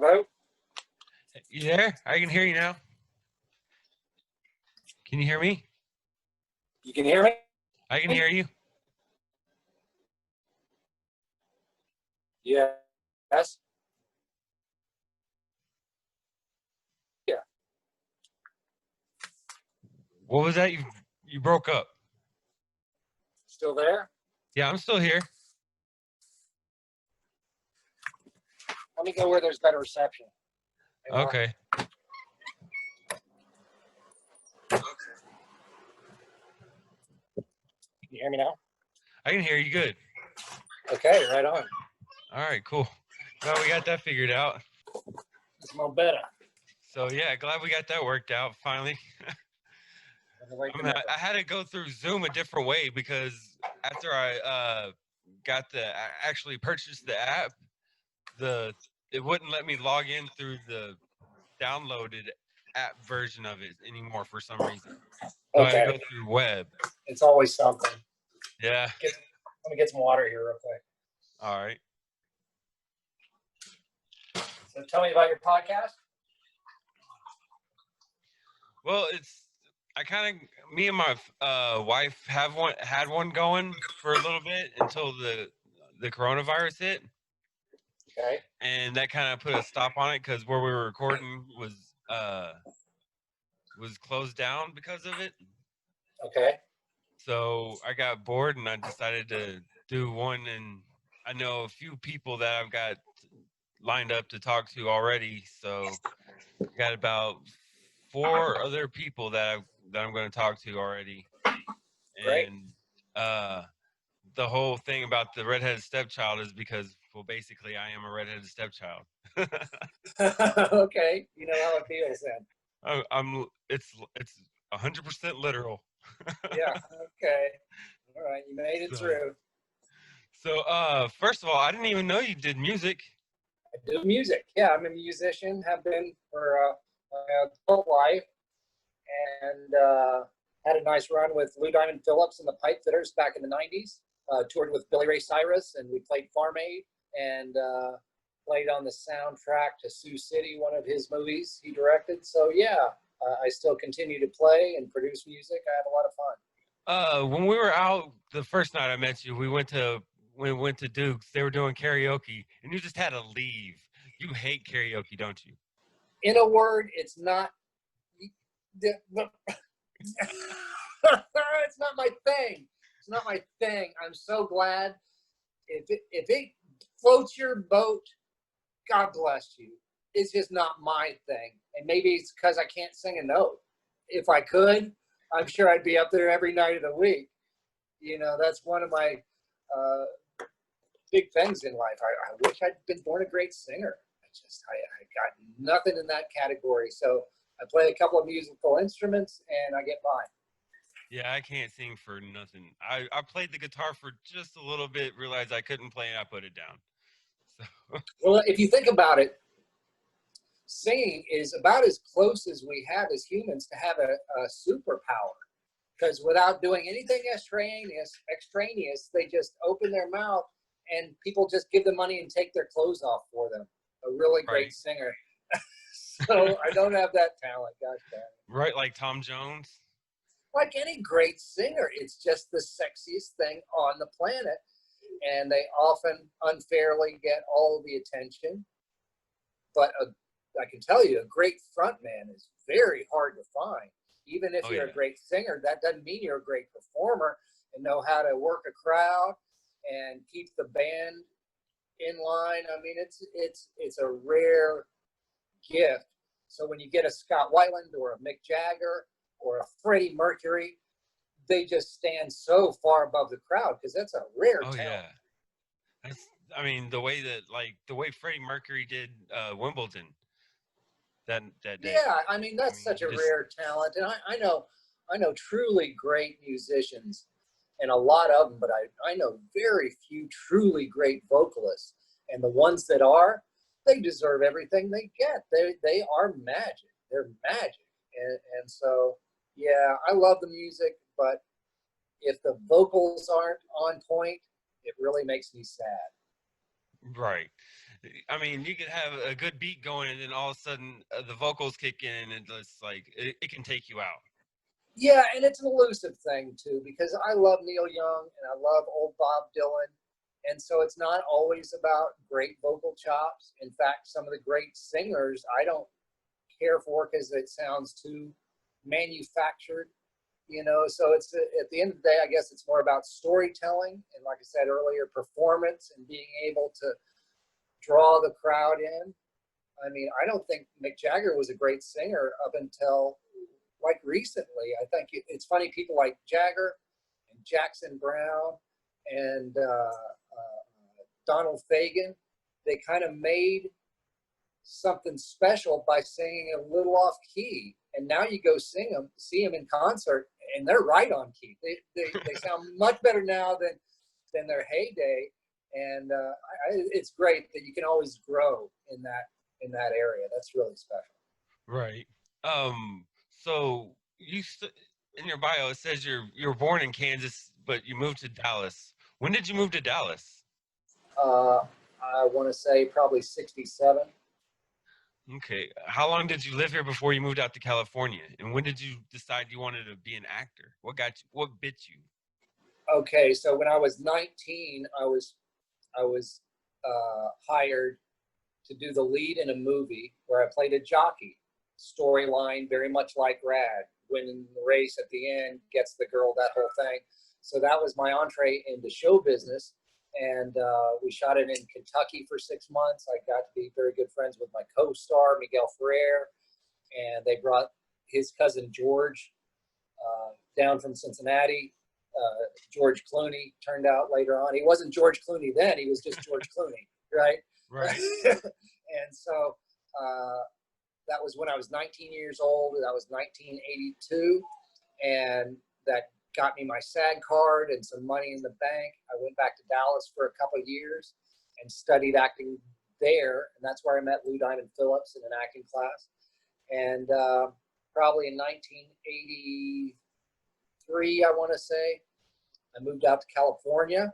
Hello? You there? I can hear you now. Can you hear me? You can hear me? I can hear you. Yes. Yeah. What was that? You broke up. Still there? Yeah, I'm still here. Let me go where there's better reception. Hang on. Okay. Can you hear me now? I can hear you good. Okay, right on. All right, cool. Glad we got that figured out. It's more better. So yeah, glad we got that worked out finally. I had to go through Zoom a different way because after I actually purchased the app, it wouldn't let me log in through the downloaded app version of it anymore for some reason. So I had to go through web. It's always something. Yeah. Let me get some water here real quick. All right. So tell me about your podcast. Well, me and my wife had one going for a little bit until the coronavirus hit. Okay. And that kind of put a stop on it because where we were recording was closed down because of it. Okay. So I got bored and I decided to do one, and I know a few people that I've got lined up to talk to already. So I got about 4 other people that I'm going to talk to already. Great. And the whole thing about the redheaded stepchild is because, well, basically I am a redheaded stepchild. Okay. You know how it feels then. It's 100% literal. Yeah. Okay. All right. You made it through. So, first of all, I didn't even know you did music. I do music. Yeah, I'm a musician. Have been for my adult life, and had a nice run with Lou Diamond Phillips and the Pipe Fitters back in the '90s. Toured with Billy Ray Cyrus, and we played Farm Aid, and played on the soundtrack to Sioux City, one of his movies he directed. So yeah, I still continue to play and produce music. I have a lot of fun. When we were out the first night I met you, we went to Duke's. They were doing karaoke, and you just had to leave. You hate karaoke, don't you? In a word, it's not. It's not my thing. It's not my thing. I'm so glad. If it floats your boat, God bless you. It's just not my thing. And maybe it's because I can't sing a note. If I could, I'm sure I'd be up there every night of the week. You know, that's one of my big things in life. I wish I'd been born a great singer. I got nothing in that category. So I play a couple of musical instruments and I get by. Yeah, I can't sing for nothing. I played the guitar for just a little bit, realized I couldn't play, and I put it down. So. Well, if you think about it, singing is about as close as we have as humans to have a superpower. Because without doing anything extraneous, they just open their mouth and people just give them money and take their clothes off for them. A really great singer. So I don't have that talent, gosh damn it. Right, like Tom Jones? Like any great singer, it's just the sexiest thing on the planet. And they often unfairly get all the attention. But I can tell you, a great front man is very hard to find. Even if you're a great singer, that doesn't mean you're a great performer and know how to work a crowd and keep the band in line. I mean, it's a rare gift. So when you get a Scott Weiland or a Mick Jagger or a Freddie Mercury, they just stand so far above the crowd because that's a rare talent. Yeah. I mean, the way Freddie Mercury did Wimbledon that day. Yeah, I mean, that's such a rare talent. And I know truly great musicians and a lot of them, but I know very few truly great vocalists. And the ones that are, they deserve everything they get. They are magic. They're magic. And so, yeah, I love the music, but if the vocals aren't on point, it really makes me sad. Right. I mean, you could have a good beat going, and then all of a sudden the vocals kick in, and it's like it can take you out. Yeah, and it's an elusive thing too, because I love Neil Young and I love old Bob Dylan. And so it's not always about great vocal chops. In fact, some of the great singers I don't care for because it sounds too manufactured, you know. So it's at the end of the day, I guess it's more about storytelling and, like I said earlier, performance and being able to draw the crowd in. I mean, I don't think Mick Jagger was a great singer up until like recently. I think it's funny, people like Jagger and Jackson Brown and Donald Fagen, they kind of made something special by singing a little off key. And now you go see them in concert, and they're right on key. They sound much better now than their heyday. And it's great that you can always grow in that area. That's really special. Right. So in your bio it says you were born in Kansas, but you moved to Dallas. When did you move to Dallas? I want to say probably 67. Okay. How long did you live here before you moved out to California? And when did you decide you wanted to be an actor? What bit you? Okay, so when I was 19, I was hired to do the lead in a movie where I played a jockey. Storyline very much like Rad, winning the race at the end, gets the girl, that whole thing. So that was my entree into show business. And we shot it in Kentucky for 6 months. I got to be very good friends with my co-star, Miguel Ferrer, and they brought his cousin George down from Cincinnati. George Clooney turned out later on. He wasn't George Clooney then, he was just George Clooney, right? Right. And so that was when I was 19 years old. That was 1982. And that got me my SAG card and some money in the bank. I went back to Dallas for a couple of years and studied acting there. And that's where I met Lou Diamond Phillips in an acting class. And probably in 1983, I want to say, I moved out to California,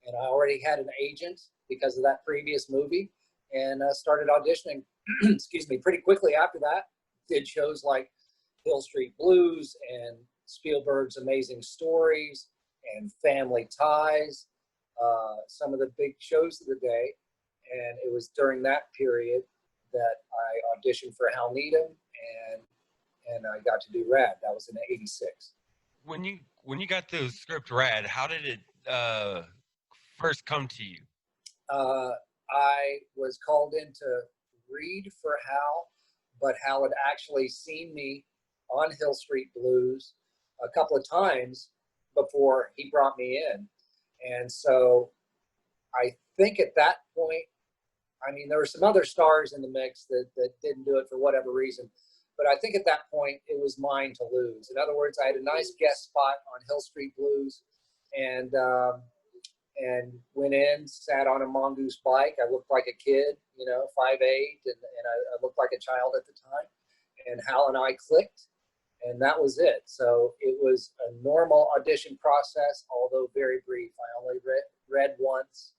and I already had an agent because of that previous movie, and started auditioning, excuse me, pretty quickly after that. Did shows like Hill Street Blues and Spielberg's Amazing Stories and Family Ties, some of the big shows of the day. And it was during that period that I auditioned for Hal Needham, and I got to do Rad. That was in '86. When you got the script Rad, how did it first come to you? I was called in to read for Hal, but Hal had actually seen me on Hill Street Blues a couple of times before he brought me in. And so I think at that point, I mean, there were some other stars in the mix that didn't do it for whatever reason. But I think at that point, it was mine to lose. In other words, I had a nice guest spot on Hill Street Blues, and went in, sat on a mongoose bike. I looked like a kid, 5'8", and I looked like a child at the time. And Hal and I clicked, and that was it. So it was a normal audition process, although very brief. I only read once,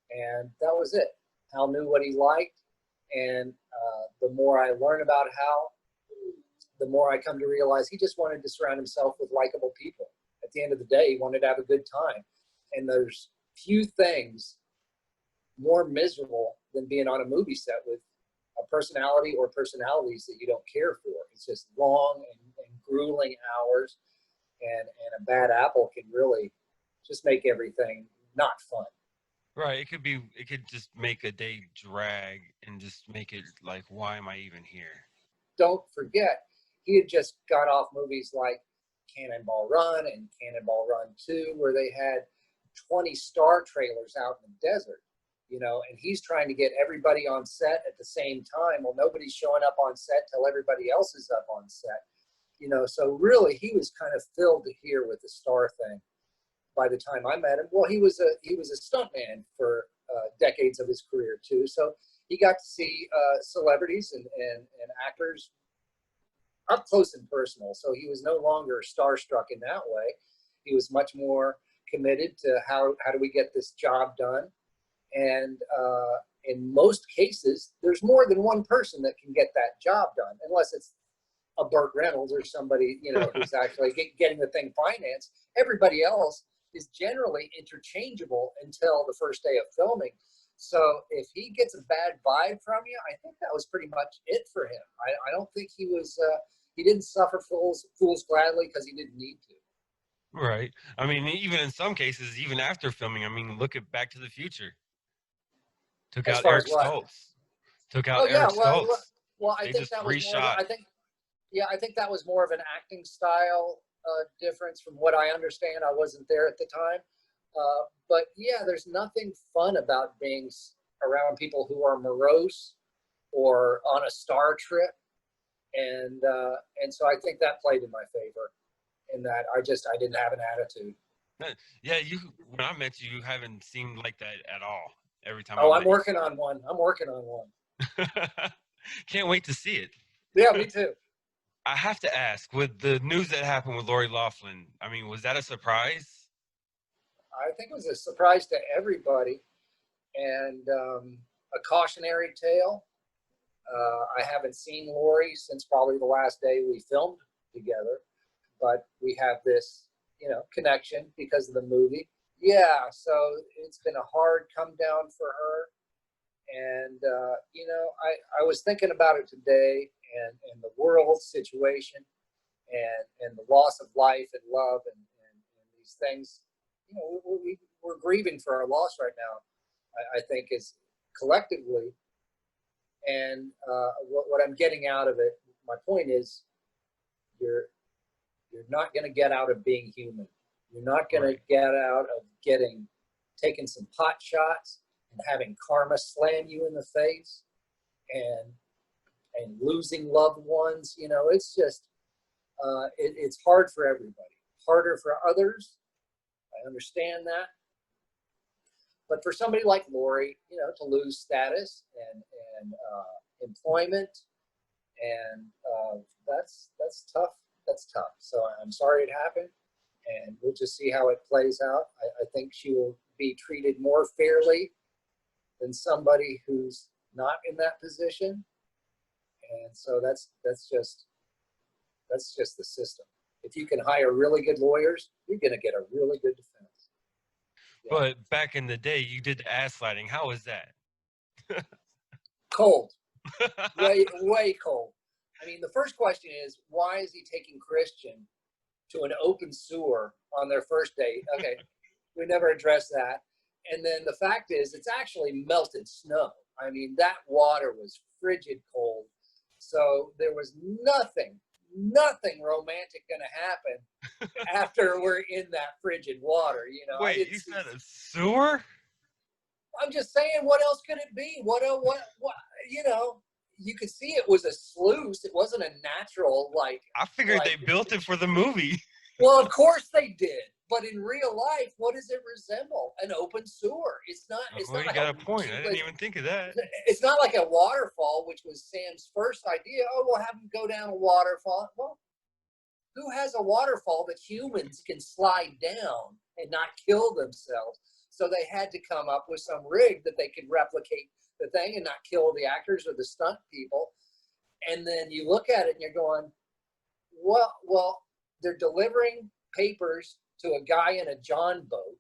and that was it. Hal knew what he liked, and the more I learn about Hal, the more I come to realize he just wanted to surround himself with likable people. At the end of the day, he wanted to have a good time. And there's few things more miserable than being on a movie set with a personality or personalities that you don't care for. It's just long and grueling hours, and a bad apple can really just make everything not fun. Right. It could just make a day drag and just make it like, why am I even here? Don't forget, he had just got off movies like Cannonball Run and Cannonball Run 2, where they had 20 star trailers out in the desert, and he's trying to get everybody on set at the same time. Well, nobody's showing up on set till everybody else is up on set, so really he was kind of filled to here with the star thing by the time I met him. Well, he was a stuntman for decades of his career too, so he got to see celebrities and actors up close and personal. So he was no longer starstruck in that way. He was much more committed to how do we get this job done. And in most cases, there's more than one person that can get that job done, unless it's a Burt Reynolds or somebody, who's actually getting the thing financed. Everybody else is generally interchangeable until the first day of filming. So if he gets a bad vibe from you, I think that was pretty much it for him. I don't think he didn't suffer fools gladly because he didn't need to. Right. I mean, even in some cases, even after filming, I mean, look at Back to the Future. Took As out far as Eric what? Stoltz. Took Oh out yeah, Eric Stoltz. well, I They think just that was more of reshot. I think that was more of an acting style difference from what I understand. I wasn't there at the time. But yeah, there's nothing fun about being around people who are morose or on a star trip. And so I think that played in my favor in that I didn't have an attitude. Yeah, when I met you, you haven't seemed like that at all. Every time. Oh, I'm working on one. Can't wait to see it. Yeah, me too. I have to ask, with the news that happened with Lori Loughlin, I mean, was that a surprise? I think it was a surprise to everybody, and a cautionary tale. I haven't seen Lori since probably the last day we filmed together, but we have this, connection because of the movie. Yeah, so it's been a hard come down for her. And, I was thinking about it today and the world situation and the loss of life and love and these things. We're grieving for our loss right now, I think, is collectively. And what I'm getting out of it, my point is, you're not going to get out of being human. You're not going to get out of taking some pot shots and having karma slam you in the face and losing loved ones. It's just, it's hard for everybody. Harder for others. I understand that. But for somebody like Lori, to lose status and employment, and that's tough. That's tough. So I'm sorry it happened, and we'll just see how it plays out. I think she will be treated more fairly than somebody who's not in that position. And so that's just the system. If you can hire really good lawyers, you're going to get a really good defense. Yeah. But back in the day, you did the ass sliding. How was that? Cold. way cold. I mean, the first question is, why is he taking Christian to an open sewer on their first date? Okay, we never addressed that. And then the fact is, it's actually melted snow. I mean, that water was frigid cold. So there was nothing romantic going to happen after we're in that frigid water. Wait, you said a sewer? I'm just saying, what else could it be? What? You could see it was a sluice. It wasn't a natural, I figured they built it for the movie. Well, of course they did. But in real life, what does it resemble? An open sewer. It's not. It's not. You got a point. I didn't even think of that. It's not like a waterfall, which was Sam's first idea. Oh, we'll have him go down a waterfall. Well, who has a waterfall that humans can slide down and not kill themselves? So they had to come up with some rig that they could replicate the thing and not kill the actors or the stunt people. And then you look at it and you're going, well, they're delivering papers to a guy in a John boat.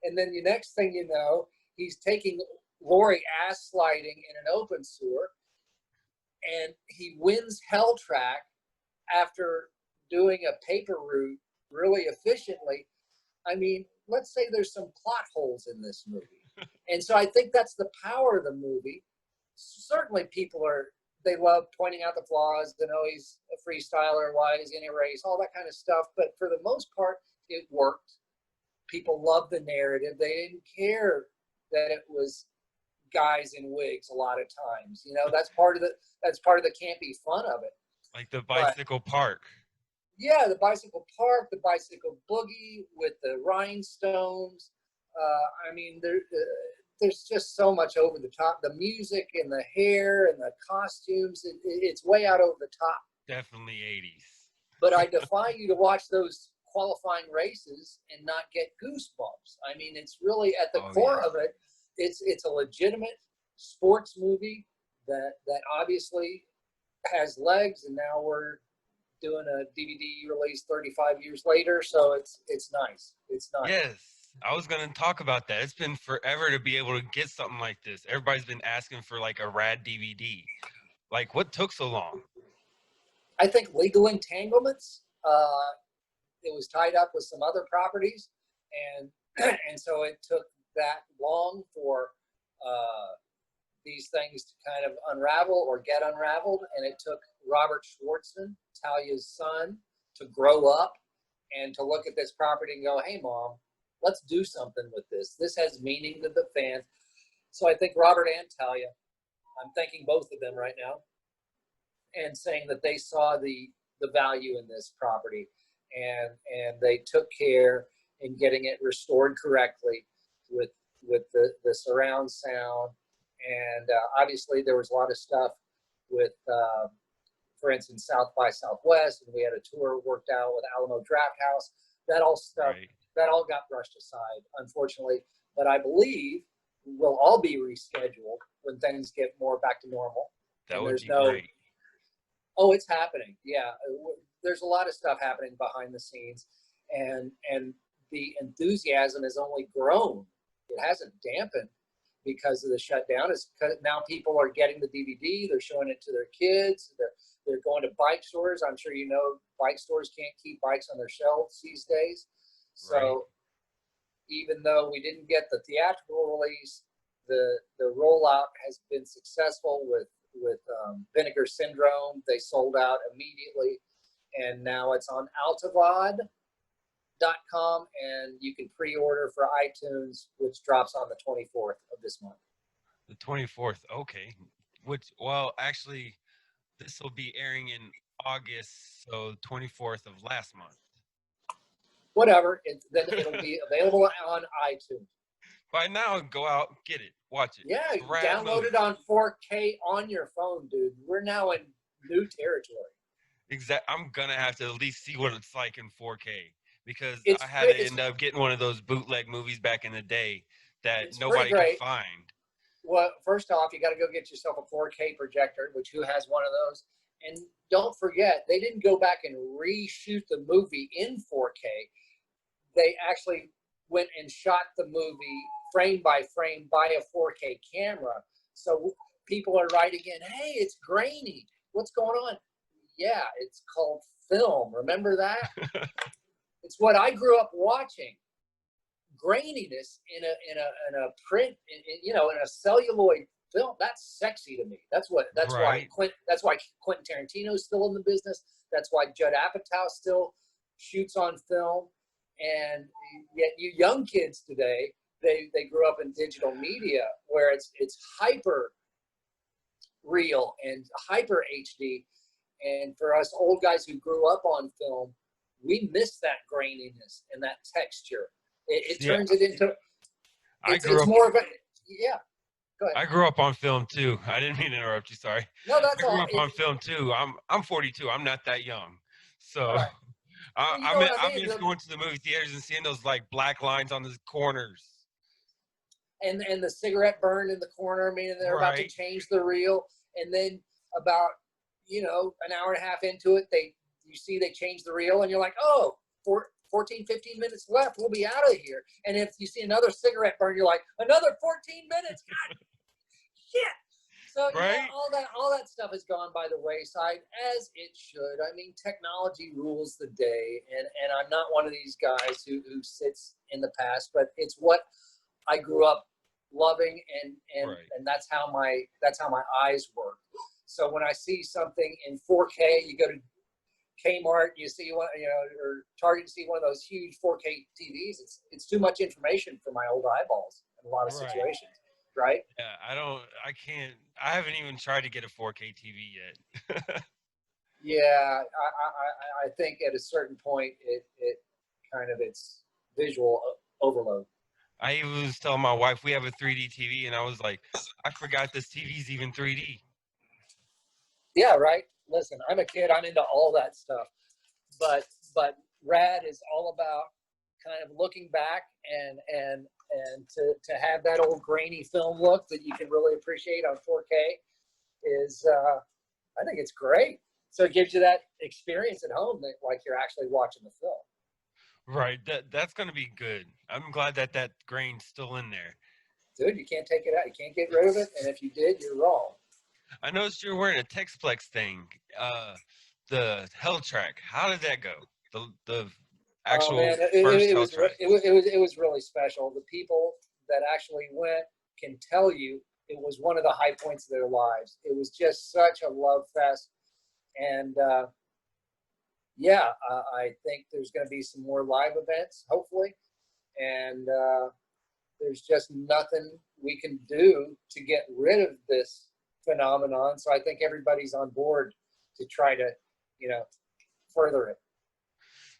And then the next thing you know, he's taking Lori ass sliding in an open sewer, and he wins Hell Track after doing a paper route really efficiently. I mean, let's say there's some plot holes in this movie. And so I think that's the power of the movie. Certainly they love pointing out the flaws, he's a freestyler, why is he in a race, all that kind of stuff. But for the most part, it worked. People loved the narrative. They didn't care that it was guys in wigs a lot of times. That's part of the campy fun of it. Like the bicycle park. Yeah, the bicycle park, the bicycle boogie with the rhinestones. I mean, there's just so much over the top. The music and the hair and the costumes, it's way out over the top. Definitely 80s. But I defy you to watch those qualifying races and not get goosebumps. I mean, it's really at the core of it. It's a legitimate sports movie that obviously has legs, and now we're doing a DVD release 35 years later. So it's nice. It's nice. Yes, I was gonna talk about that. It's been forever to be able to get something like this. Everybody's been asking for like a Rad DVD. Like, what took so long? I think legal entanglements. It was tied up with some other properties, and and so it took that long for these things to kind of unravel or get unraveled. And it took Robert Schwartzman, Talia's son, to grow up and to look at this property and go, hey, Mom, let's do something with this. This has meaning to the fans. So I think Robert and Talia, I'm thanking both of them right now, and saying that they saw the value in this property, and they took care in getting it restored correctly with the surround sound. And obviously there was a lot of stuff with, for instance, South by Southwest, and we had a tour worked out with Alamo Draft House. That all stuff, right, that all got brushed aside, unfortunately. But I believe we'll all be rescheduled when things get more back to normal. That would be great. Oh, it's happening. Yeah, there's a lot of stuff happening behind the scenes, and the enthusiasm has only grown. It hasn't dampened because of the shutdown. It's because now people are getting the DVD. They're showing it to their kids. They're going to bike stores. I'm sure you know bike stores can't keep bikes on their shelves these days. So right, even though we didn't get the theatrical release, the rollout has been successful with Vinegar Syndrome. They sold out immediately, and now it's on altavad.com, and you can pre-order for iTunes, which drops on the 24th of this month. The 24th, okay. Which, well, actually, this will be airing in August, so 24th of last month. Whatever, then it'll be available on iTunes. By now, go out, get it, watch it. Yeah, download it on 4K on your phone, dude. We're now in new territory. Exactly. I'm gonna have to at least see what it's like in 4K, because I had to end up getting one of those bootleg movies back in the day that nobody could find. Well, first off, you got to go get yourself a 4K projector, which who has one of those? And don't forget, they didn't go back and reshoot the movie in 4K. They actually went and shot the movie frame by frame by a 4K camera. So people are writing in, hey, it's grainy. What's going on? Yeah, it's called film. Remember that? It's what I grew up watching. Graininess in a print, in a celluloid film. That's sexy to me. That's right. why Quentin Tarantino's still in the business. That's why Judd Apatow still shoots on film. And yet you young kids today, they grew up in digital media where it's hyper real and hyper HD. And for us old guys who grew up on film, we miss that graininess and that texture. It turns it into. It's more of a, yeah. Go ahead. I grew up on film too. I didn't mean to interrupt you. Sorry. No, that's all. I grew up on film too. I'm 42. I'm not that young, so. Right. I miss going to the movie theaters and seeing those like black lines on the corners. And the cigarette burn in the corner, meaning they're about to change the reel. And then about, an hour and a half into it, you see they change the reel and you're like, oh, 14, 15 minutes left. We'll be out of here. And if you see another cigarette burn, you're like, another 14 minutes. God, shit. So all that stuff has gone by the wayside, as it should. I mean, technology rules the day, and I'm not one of these guys who sits in the past, but it's what I grew up loving, and that's how my eyes work. So when I see something in 4K, you go to Kmart, you see one, or Target, you see one of those huge 4K TVs. It's too much information for my old eyeballs in a lot of situations. Right? Yeah, I haven't even tried to get a 4K TV yet. Yeah, I think at a certain point, it's visual overload. I even was telling my wife we have a 3D TV, and I was like, I forgot this TV's even 3D. Yeah, right. Listen, I'm a kid. I'm into all that stuff, but Rad is all about kind of looking back and And to have that old grainy film look that you can really appreciate on 4K is, I think it's great. So it gives you that experience at home that like you're actually watching the film. Right. That's going to be good. I'm glad that that grain's still in there. Dude, you can't take it out. You can't get rid of it. And if you did, you're wrong. I noticed you're wearing a Texplex thing. The Hell Track. How did that go? The Oh actual man, first it Hell was Track. it was really special. The people that actually went can tell you it was one of the high points of their lives. It was just such a love fest, and yeah, I think there's going to be some more live events, hopefully, and there's just nothing we can do to get rid of this phenomenon. So I think everybody's on board to try to, further it.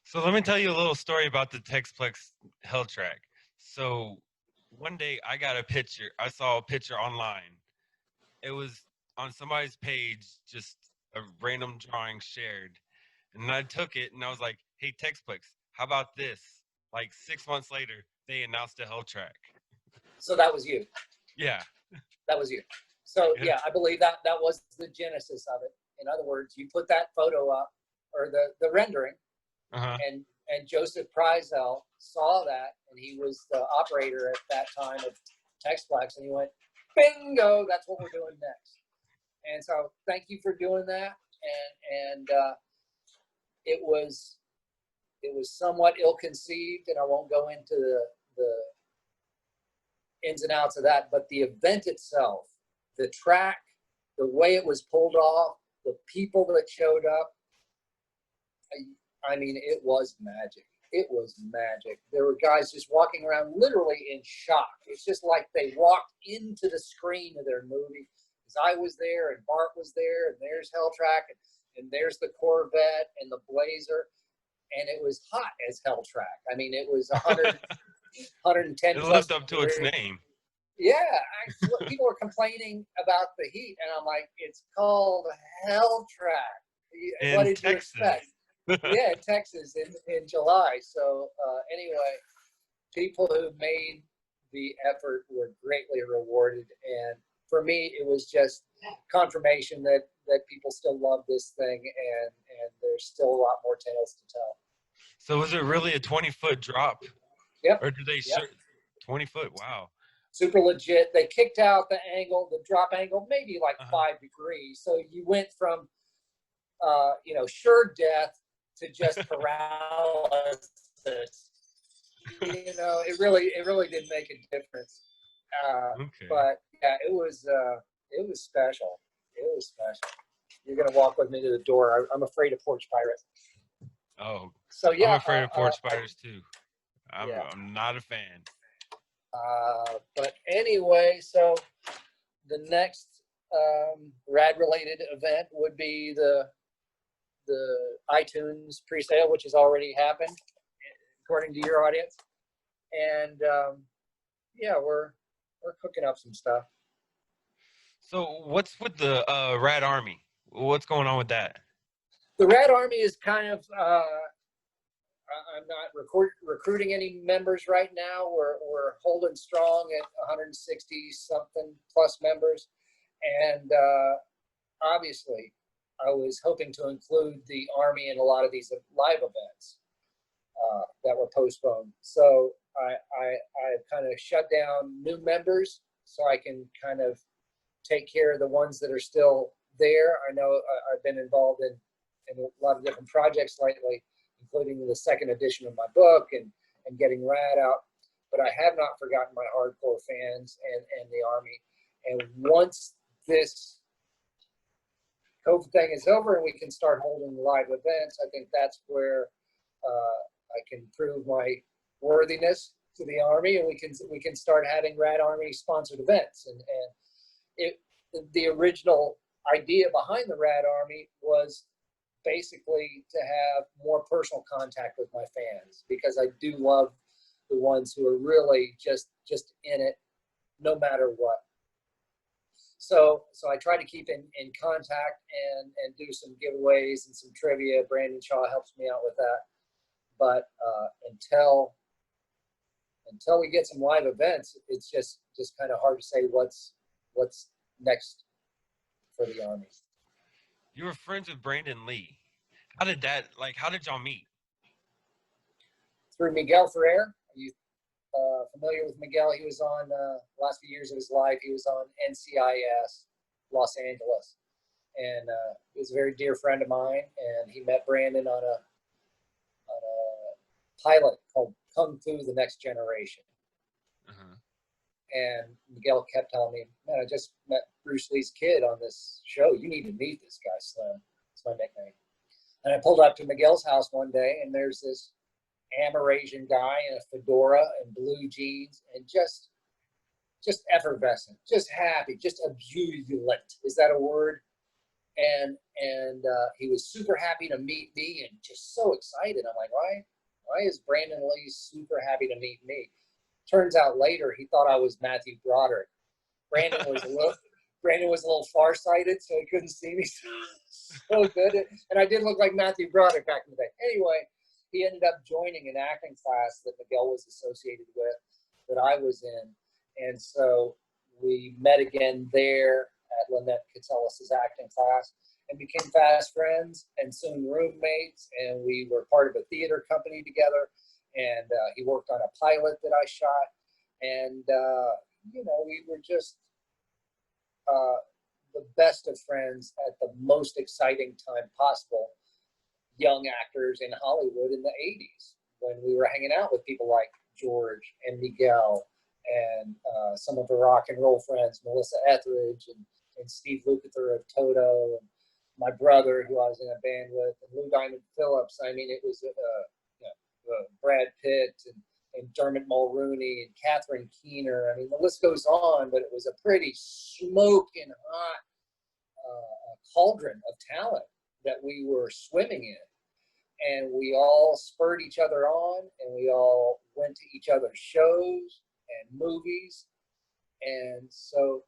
So let me tell you a little story about the Texplex Hell Track. So one day I got a picture. I saw a picture online. It was on somebody's page, just a random drawing shared. And I took it and I was like, hey, Texplex, how about this? Like 6 months later, they announced a Hell Track. So that was you. Yeah. That was you. So yeah, I believe that was the genesis of it. In other words, you put that photo up, or the rendering, and Joseph Preisel saw that, and he was the operator at that time of Texplex, and he went, bingo, that's what we're doing next. And so thank you for doing that. And it was somewhat ill-conceived, and I won't go into the ins and outs of that, but the event itself, the track, the way it was pulled off, the people that showed up, I mean, it was magic. It was magic. There were guys just walking around literally in shock. It's just like they walked into the screen of their movie. Because I was there, and Bart was there, and there's Hell Track, and there's the Corvette and the Blazer, and it was hot as Hell Track. I mean, it was 100, 110 It plus lived up to degrees. its name. Yeah, people were complaining about the heat, and I'm like, it's called Hell Track. What did Texas. you expect? Yeah, Texas in July. So anyway, people who made the effort were greatly rewarded, and for me, it was just confirmation that people still love this thing, and there's still a lot more tales to tell. So was it really a 20-foot drop? Yep. Or did they 20 foot? Wow. Super legit. They kicked out the angle, the drop angle, maybe like 5 degrees. So you went from, sure death to just paralysis. It really didn't make a difference. But yeah, it was special. It was special. You're gonna walk with me to the door. I'm afraid of porch pirates. Oh, so yeah, I'm afraid of porch spiders too. I'm not a fan. But anyway, so the next Rad related event would be the iTunes pre-sale, which has already happened, according to your audience. And we're cooking up some stuff. So what's with the Rad Army? What's going on with that? The Rad Army is kind of I'm not recruiting any members right now. We're holding strong at 160 something plus members, and obviously, I was hoping to include the Army in a lot of these live events that were postponed. So I've kind of shut down new members so I can kind of take care of the ones that are still there. I know I've been involved in a lot of different projects lately, including the second edition of my book and getting Rad out. But I have not forgotten my hardcore fans and the Army. And once this COVID thing is over and we can start holding live events, I think that's where I can prove my worthiness to the Army, and we can start having Rad Army sponsored events. And the original idea behind the Rad Army was basically to have more personal contact with my fans, because I do love the ones who are really just in it no matter what. So I try to keep in contact and do some giveaways and some trivia. Brandon Shaw helps me out with that. But until until we get some live events, it's just kind of hard to say what's next for the Army. You were friends with Brandon Lee. How did y'all meet? Through Miguel Ferrer. Are you familiar with Miguel? He was on last few years of his life. He was on NCIS Los Angeles, and he was a very dear friend of mine. And he met Brandon on a pilot called Kung Fu: The Next Generation. Uh-huh. And Miguel kept telling me, "Man, I just met Bruce Lee's kid on this show. You need to meet this guy, Slim." That's my nickname. And I pulled up to Miguel's house one day, and there's this Amerasian guy in a fedora and blue jeans, and just effervescent, just happy, just ebullient. Is that a word? And he was super happy to meet me and just so excited. I'm like, why is Brandon Lee super happy to meet me? Turns out later he thought I was Matthew Broderick. Brandon was a little farsighted, so he couldn't see me so good. And I did look like Matthew Broderick back in the day. Anyway, he ended up joining an acting class that Miguel was associated with, that I was in. And so we met again there at Lynette Catellus' acting class and became fast friends and soon roommates. And we were part of a theater company together. And he worked on a pilot that I shot. And, we were just the best of friends at the most exciting time possible. Young actors in Hollywood in the 80s, when we were hanging out with people like George and Miguel and some of the rock and roll friends, Melissa Etheridge and Steve Lukather of Toto, and my brother who I was in a band with, and Lou Diamond Phillips. I mean, it was Brad Pitt and Dermot Mulrooney and Catherine Keener. I mean, the list goes on, but it was a pretty smoking hot cauldron of talent that we were swimming in. And we all spurred each other on, and we all went to each other's shows and movies. And so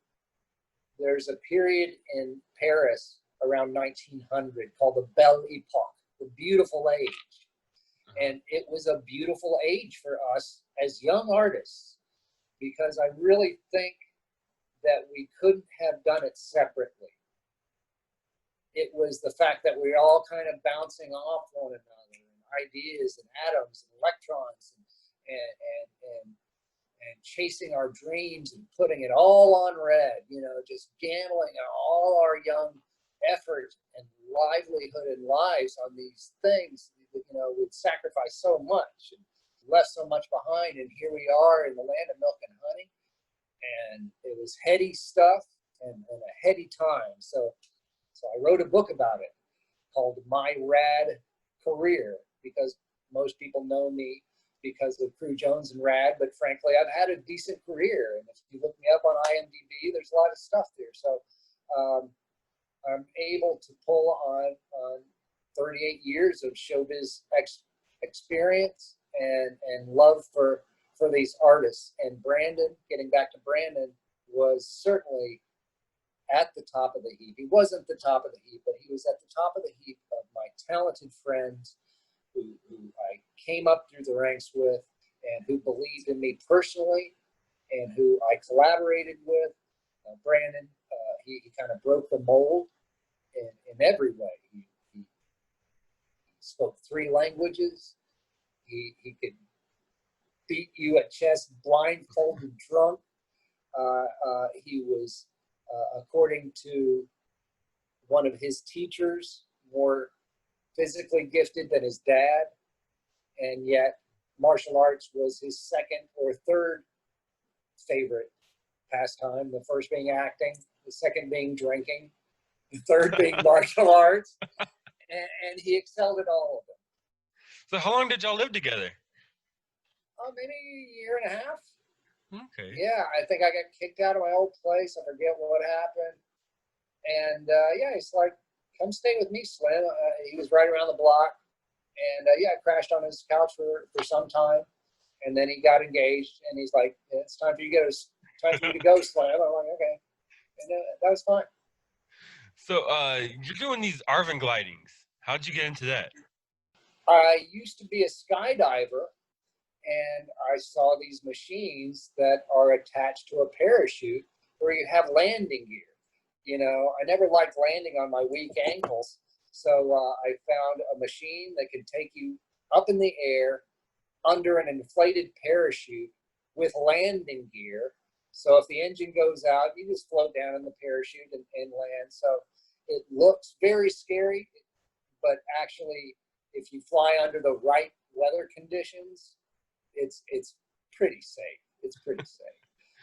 there's a period in Paris around 1900 called the Belle Epoque, the beautiful age. And it was a beautiful age for us as young artists, because I really think that we couldn't have done it separately. It was the fact that we were all kind of bouncing off one another, and ideas and atoms and electrons and chasing our dreams and putting it all on red, just gambling all our young effort and livelihood and lives on these things. We'd sacrifice so much and left so much behind, and here we are in the land of milk and honey. And it was heady stuff and a heady time. So I wrote a book about it called My Rad Career, because most people know me because of Crew Jones and Rad, but frankly, I've had a decent career. And if you look me up on IMDb, there's a lot of stuff there. So I'm able to pull on 38 years of showbiz experience and love for these artists. And Brandon, getting back to Brandon, was certainly at the top of the heap. He wasn't the top of the heap, but he was at the top of the heap of my talented friends who I came up through the ranks with, and who believed in me personally, and who I collaborated with. Brandon, he kind of broke the mold in every way. He spoke 3 languages. He could beat you at chess blindfolded drunk. He was, according to one of his teachers, more physically gifted than his dad, and yet martial arts was his second or third favorite pastime, the first being acting, the second being drinking, the third being martial arts, and he excelled at all of them. So how long did y'all live together? Maybe a year and a half. Okay. Yeah, I think I got kicked out of my old place. I forget what happened. And he's like, come stay with me, Slim. He was right around the block. And I crashed on his couch for some time. And then he got engaged, and he's like, it's time for you to go, Slim. I'm like, okay. And that was fine. So you're doing these Arvin glidings. How'd you get into that? I used to be a skydiver, and I saw these machines that are attached to a parachute where you have landing gear. You know, I never liked landing on my weak ankles, so I found a machine that can take you up in the air under an inflated parachute with landing gear. So if the engine goes out, you just float down in the parachute and land. So it looks very scary, but actually, if you fly under the right weather conditions, it's pretty safe. It's pretty safe.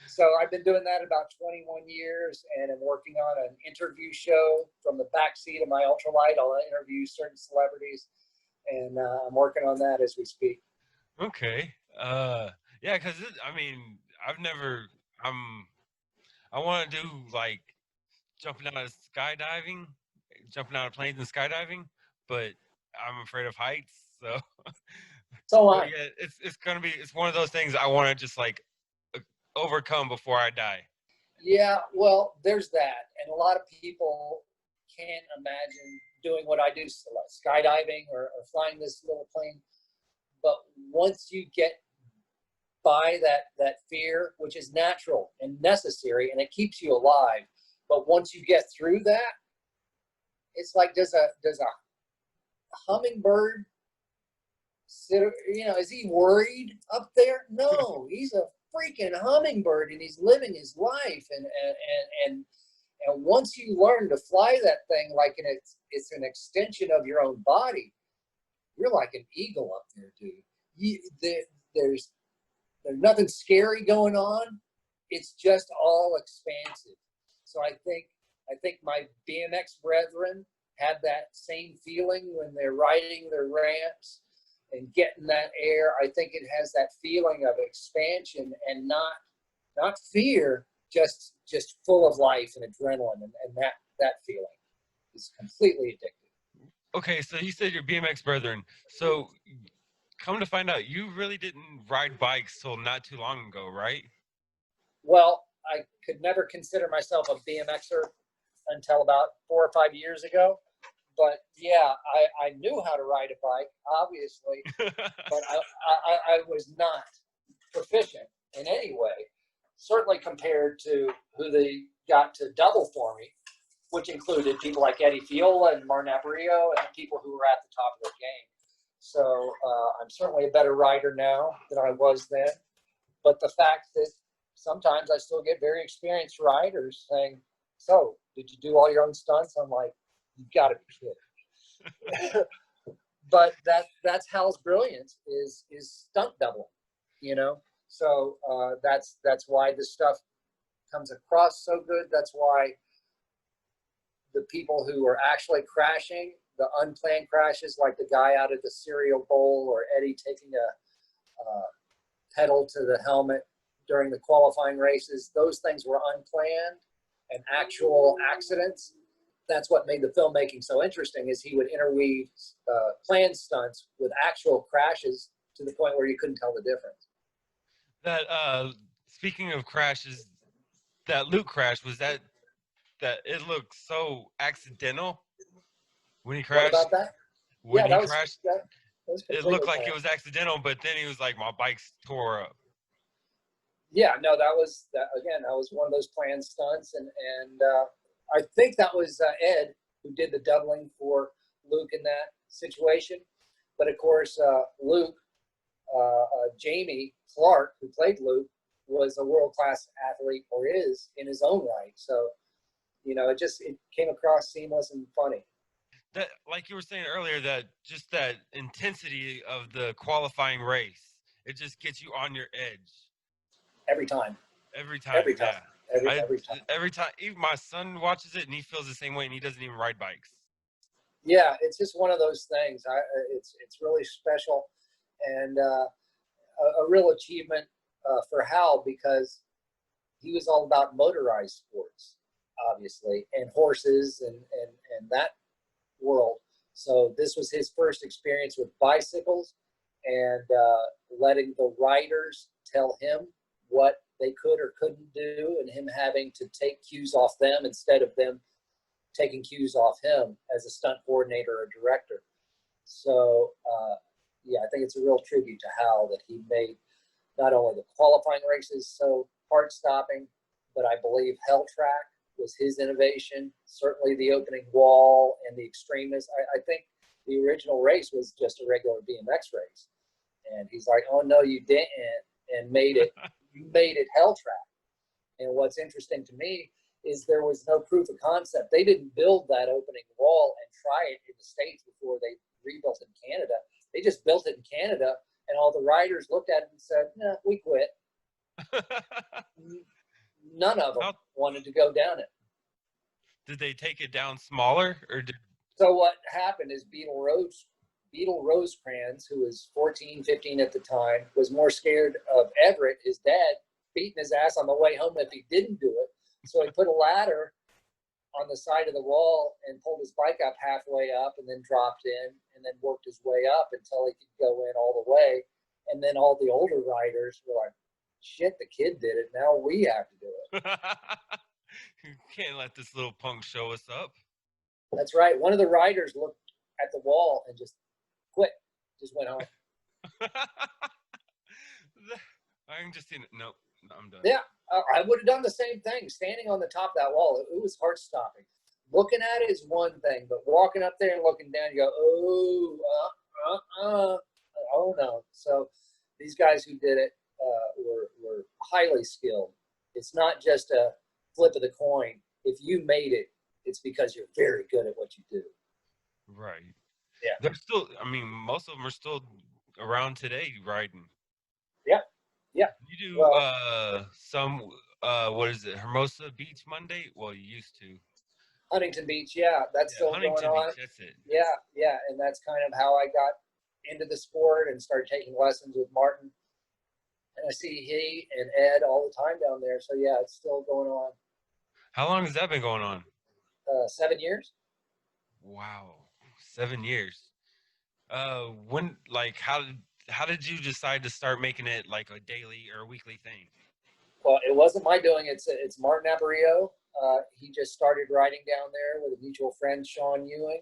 So I've been doing that about 21 years, and I'm working on an interview show from the back seat of my ultralight. I'll interview certain celebrities, and I'm working on that as we speak. Okay. Yeah, because I mean, I've never. I want to do like jumping out of skydiving, jumping out of planes and skydiving, but I'm afraid of heights. So, So but yeah, it's one of those things I want to just like overcome before I die. yeah, well, there's that, and a lot of people can't imagine doing what I do, so like skydiving or flying this little plane. But once you get by that fear, which is natural and necessary, and it keeps you alive, but once you get through that, it's like does a hummingbird sit? You know, is he worried up there? No, he's a freaking hummingbird, and he's living his life, and once you learn to fly that thing like it's an extension of your own body, you're like an eagle up there, dude. There's nothing scary going on. It's just all expansive. So I think my BMX brethren have that same feeling when they're riding their ramps and getting that air. I think it has that feeling of expansion and not fear, just full of life and adrenaline, and that feeling is completely addictive. Okay, so you said your BMX brethren. So come to find out, you really didn't ride bikes till not too long ago, right? Well, I could never consider myself a BMXer until about 4 or 5 years ago. But yeah, I knew how to ride a bike, obviously, but I was not proficient in any way, certainly compared to who they got to double for me, which included people like Eddie Fiola and Martin Aparicio and people who were at the top of their game. So I'm certainly a better rider now than I was then. But the fact that sometimes I still get very experienced riders saying, "So, did you do all your own stunts?" I'm like, "You got to be kidding!" But that's Hal's brilliance is stunt doubling, you know. So that's why this stuff comes across so good. That's why the people who are actually crashing, the unplanned crashes, like the guy out of the cereal bowl, or Eddie taking a pedal to the helmet during the qualifying races, those things were unplanned and actual accidents. That's what made the filmmaking so interesting, is he would interweave planned stunts with actual crashes to the point where you couldn't tell the difference. That speaking of crashes, that Luke crash was that it looked so accidental when he What crashed. about that? When Yeah, he crashed, that was it completely looked like it planned. was accidental, but then he was like, "My bike's tore up." Yeah, no, that was one of those planned stunts, and I think that was Ed who did the doubling for Luke in that situation. But of course, Luke, Jamie Clark, who played Luke, was a world-class athlete, or is in his own right. So, you know, it came across seamless and funny. That, like you were saying earlier, that just that intensity of the qualifying race, it just gets you on your edge Every time, every time. every time, Yeah, every time. every time. Even my son watches it and he feels the same way, and he doesn't even ride bikes. Yeah, it's just one of those things. It's really special, and a real achievement for Hal, because he was all about motorized sports, obviously, and horses and that world. So this was his first experience with bicycles, and letting the riders tell him what they could or couldn't do, and him having to take cues off them instead of them taking cues off him as a stunt coordinator or director. So yeah, I think it's a real tribute to Hal that he made not only the qualifying races so heart-stopping, but I believe Hell Track was his innovation. Certainly the opening wall and the extremist. I think the original race was just a regular BMX race. And he's like, oh, no, you didn't, and you made it Hell Track. And what's interesting to me is there was no proof of concept. They didn't build that opening wall and try it in the States before they rebuilt it in Canada. They just built it in Canada, and all the riders looked at it and said, nah, we quit. None of them wanted to go down it. Did they take it down smaller, or did? So what happened is Beetle Rosecrans, who was 14, 15 at the time, was more scared of Everett, his dad, beating his ass on the way home if he didn't do it. So he put a ladder on the side of the wall and pulled his bike up halfway up and then dropped in and then worked his way up until he could go in all the way. And then all the older riders were like, shit, the kid did it. Now we have to do it. You can't let this little punk show us up. That's right. One of the riders looked at the wall and just quit, just went home. I'm just in it. Nope, I'm done. Yeah, I would have done the same thing. Standing on the top of that wall, it was heart-stopping. Looking at it is one thing, but walking up there and looking down, you go, oh no. So these guys who did it were highly skilled. It's not just a flip of the coin. If you made it, it's because you're very good at what you do. Right. Yeah. They're still, I mean, most of them are still around today riding. Yeah. Yeah. You do some, what is it, Hermosa Beach Monday? Well, you used to. Huntington Beach, yeah, that's still Huntington going on. Beach, that's it. Yeah, and that's kind of how I got into the sport and started taking lessons with Martin. And I see he and Ed all the time down there. So yeah, it's still going on. How long has that been going on? 7 years. Wow, 7 years. When, like, how did you decide to start making it like a daily or weekly thing? Well, it wasn't my doing. It's Martin Aparicio. He just started riding down there with a mutual friend, Sean Ewing,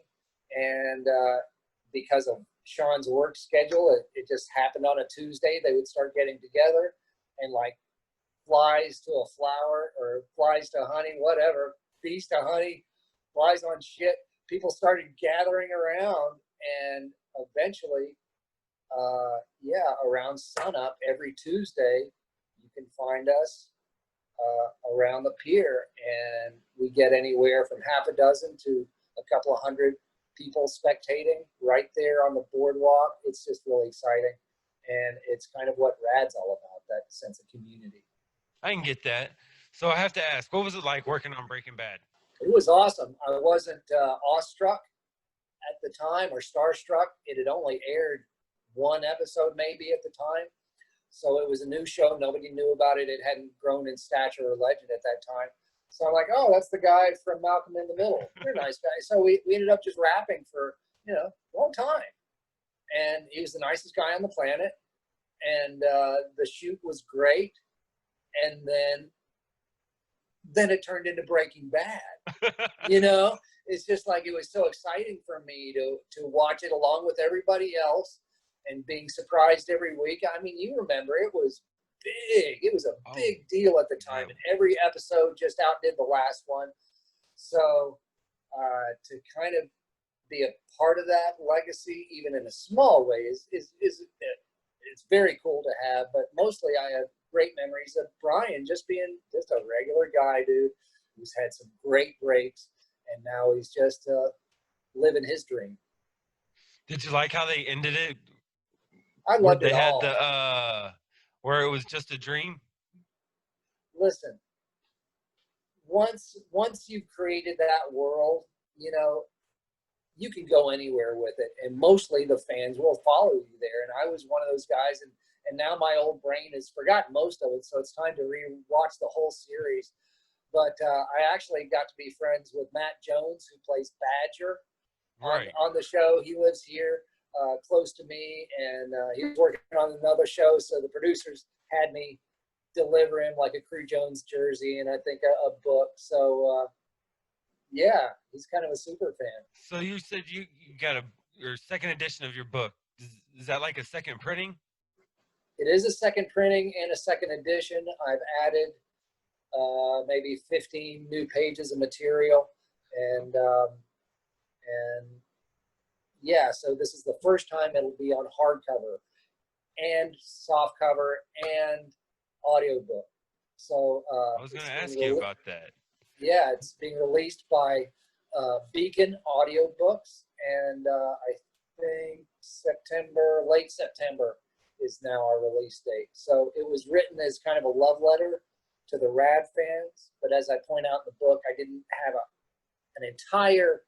and because of Sean's work schedule, it just happened on a Tuesday. They would start getting together, and like flies to a flower or flies to honey, whatever, bees to honey, flies on shit. People started gathering around, and eventually, around sunup every Tuesday, you can find us around the pier, and we get anywhere from half a dozen to a couple of hundred people spectating right there on the boardwalk. It's just really exciting, and it's kind of what Rad's all about, that sense of community. I can get that. So I have to ask, what was it like working on Breaking Bad? It was awesome. I wasn't awestruck at the time or starstruck. It had only aired one episode maybe at the time. So it was a new show. Nobody knew about it. It hadn't grown in stature or legend at that time. So I'm like, oh, that's the guy from Malcolm in the Middle. You're a nice guy. So we ended up just rapping for, a long time. And he was the nicest guy on the planet. And the shoot was great. And then it turned into Breaking Bad. It's just like it was so exciting for me to watch it along with everybody else and being surprised every week. I mean, you remember, it was big. It was a big deal at the time. And every episode just outdid the last one. So to kind of be a part of that legacy, even in a small way, is it's very cool to have. But mostly I have great memories of Brian just being just a regular guy, dude, who's had some great breaks, and now he's just living his dream. Did you like how they ended it? I loved it all. They had the where it was just a dream. Listen, once you've created that world, you can go anywhere with it, and mostly the fans will follow you there. And I was one of those guys, and now my old brain has forgotten most of it, so it's time to re-watch the whole series. But I actually got to be friends with Matt Jones, who plays Badger on the show. He lives here close to me, and he was working on another show, so the producers had me deliver him like a Crew Jones jersey and I think a book. So yeah, he's kind of a super fan. So you said you got your second edition of your book. is that like a second printing? It is a second printing and a second edition. I've added maybe 15 new pages of material, and yeah, so this is the first time it'll be on hardcover and softcover and audiobook. So I was going to ask you about that. Yeah, it's being released by Beacon Audiobooks, and I think late September is now our release date. So it was written as kind of a love letter to the Rad fans, but as I point out in the book, I didn't have an entire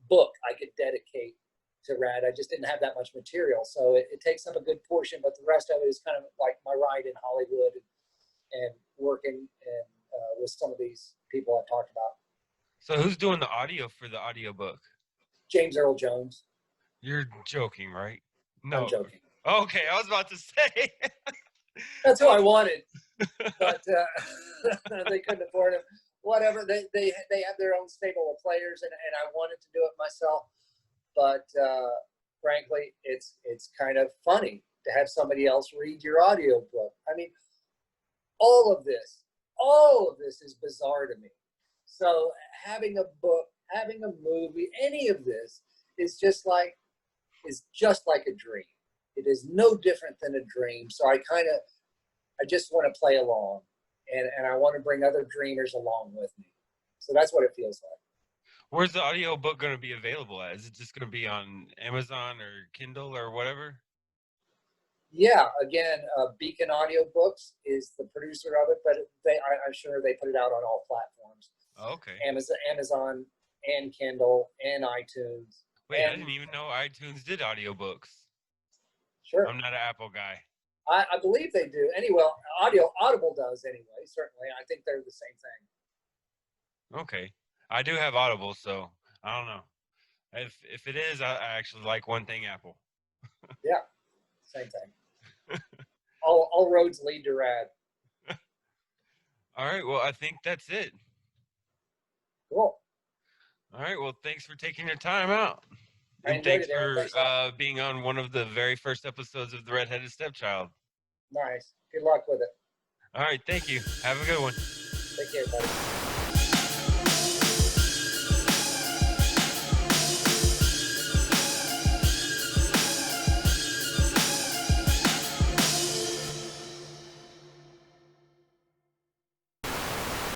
book I could dedicate to Rad. I just didn't have that much material, so it takes up a good portion, but the rest of it is kind of like my ride in Hollywood and working with some of these people I've talked about. So who's doing the audio for the audiobook? James Earl Jones. You're joking, right? No. I'm joking. Okay, I was about to say. That's who I wanted, but they couldn't afford him. Whatever, they have their own stable of players, and I wanted to do it myself, but frankly, it's kind of funny to have somebody else read your audiobook. I mean, all of this is bizarre to me. So having a book, having a movie, any of this is just like a dream. It is no different than a dream. So I just want to play along, and I want to bring other dreamers along with me. So that's what it feels like. Where's the audiobook going to be available at? Is it just going to be on Amazon or Kindle or whatever? Yeah, again, Beacon Audiobooks is the producer of it, but I'm sure they put it out on all platforms. Okay. Amazon and Kindle and iTunes. Wait, I didn't even know iTunes did audiobooks. Sure. I'm not an Apple guy. I believe they do. Anyway, Audible does anyway, certainly. I think they're the same thing. Okay. I do have Audible, so I don't know. If it is, I actually like one thing Apple. Yeah, same thing. all roads lead to Rad. All right, well, I think that's it. Cool. All right, well, thanks for taking your time out. And thanks for being on one of the very first episodes of The Redheaded Stepchild. Nice. Good luck with it. All right, thank you. Have a good one. Take care, buddy.